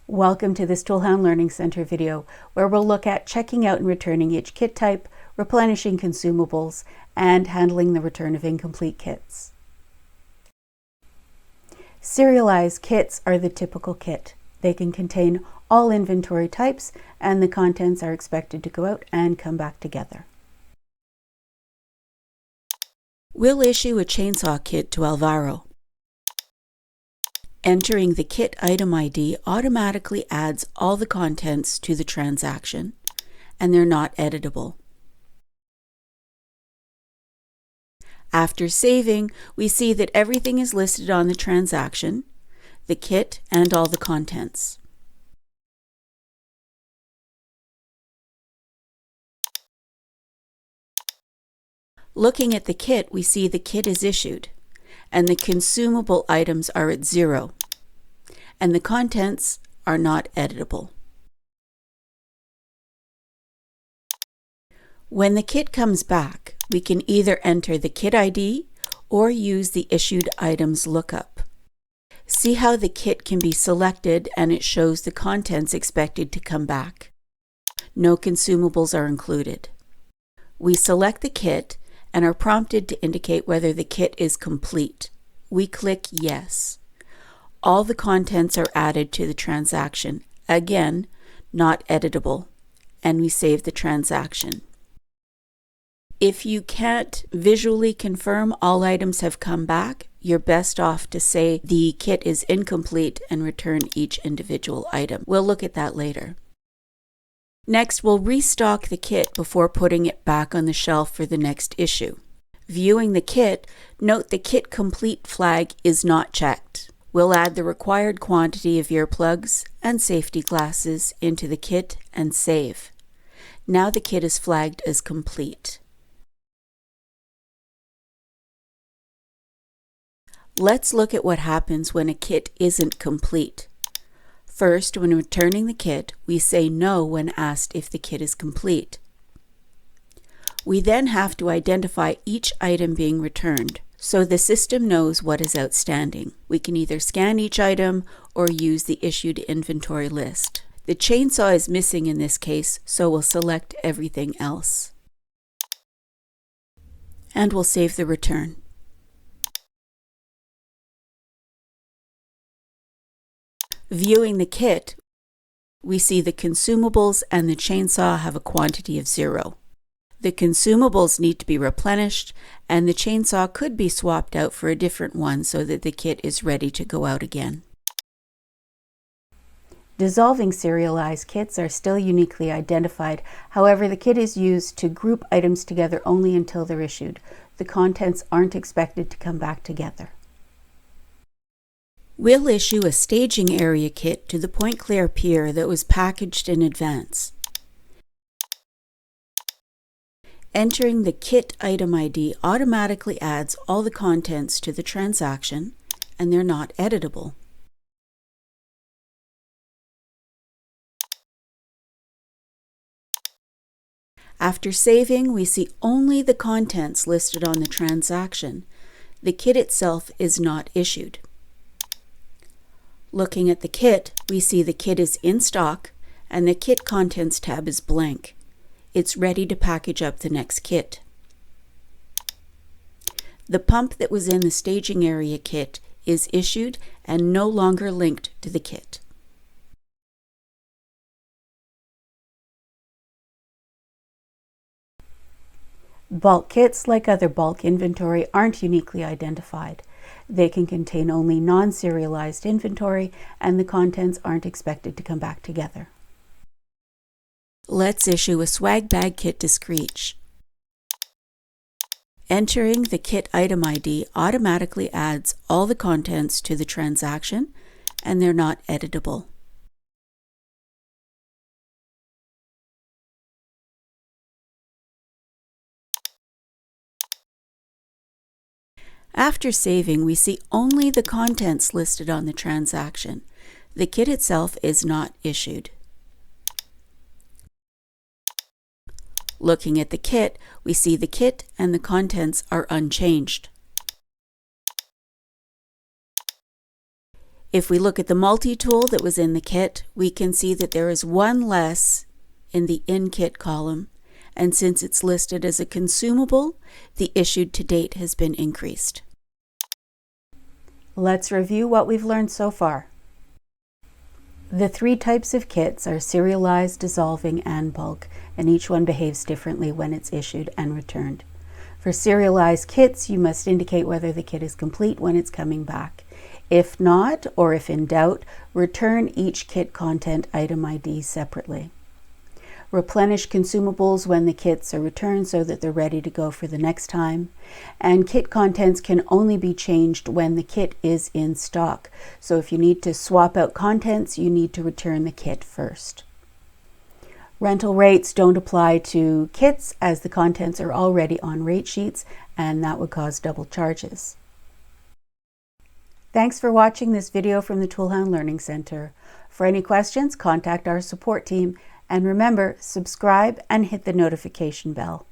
Welcome to this ToolHound Learning Center video, where we'll look at checking out and returning each kit type, replenishing consumables, and handling the return of incomplete kits. Serialized kits are the typical kit. They can contain all inventory types, and the contents are expected to go out and come back together. We'll issue a chainsaw kit to Alvaro. Entering the kit item ID automatically adds all the contents to the transaction, and they're not editable. After saving, we see that everything is listed on the transaction, the kit, and all the contents. Looking at the kit, we see the kit is issued, and the consumable items are at 0, and the contents are not editable. When the kit comes back, we can either enter the kit ID or use the issued items lookup. See how the kit can be selected and it shows the contents expected to come back. No consumables are included. We select the kit and are prompted to indicate whether the kit is complete. We click Yes. All the contents are added to the transaction, again, not editable, and we save the transaction. If you can't visually confirm all items have come back, you're best off to say the kit is incomplete and return each individual item. We'll look at that later. Next, we'll restock the kit before putting it back on the shelf for the next issue. Viewing the kit, note the kit complete flag is not checked. We'll add the required quantity of earplugs and safety glasses into the kit and save. Now the kit is flagged as complete. Let's look at what happens when a kit isn't complete. First, when returning the kit, we say no when asked if the kit is complete. We then have to identify each item being returned, so the system knows what is outstanding. We can either scan each item or use the issued inventory list. The chainsaw is missing in this case, so we'll select everything else. And we'll save the return. Viewing the kit, we see the consumables and the chainsaw have a quantity of 0. The consumables need to be replenished, and the chainsaw could be swapped out for a different one so that the kit is ready to go out again. Dissolving serialized kits are still uniquely identified. However, the kit is used to group items together only until they're issued. The contents aren't expected to come back together. We'll issue a staging area kit to the Point Claire pier that was packaged in advance. Entering the kit item ID automatically adds all the contents to the transaction, and they're not editable. After saving, we see only the contents listed on the transaction. The kit itself is not issued. Looking at the kit, we see the kit is in stock and the kit contents tab is blank. It's ready to package up the next kit. The pump that was in the staging area kit is issued and no longer linked to the kit. Bulk kits, like other bulk inventory, aren't uniquely identified. They can contain only non-serialized inventory, and the contents aren't expected to come back together. Let's issue a swag bag kit to Screech. Entering the kit item ID automatically adds all the contents to the transaction, and they're not editable. After saving, we see only the contents listed on the transaction. The kit itself is not issued. Looking at the kit, we see the kit and the contents are unchanged. If we look at the multi-tool that was in the kit, we can see that there is one less in the in-kit column, and since it's listed as a consumable, the issued to date has been increased. Let's review what we've learned so far. The three types of kits are serialized, dissolving, and bulk, and each one behaves differently when it's issued and returned. For serialized kits, you must indicate whether the kit is complete when it's coming back. If not, or if in doubt, return each kit content item ID separately. Replenish consumables when the kits are returned so that they're ready to go for the next time. And kit contents can only be changed when the kit is in stock. So if you need to swap out contents, you need to return the kit first. Rental rates don't apply to kits as the contents are already on rate sheets, and that would cause double charges. Thanks for watching this video from the ToolHound Learning Center. For any questions, contact our support team. And remember, subscribe and hit the notification bell.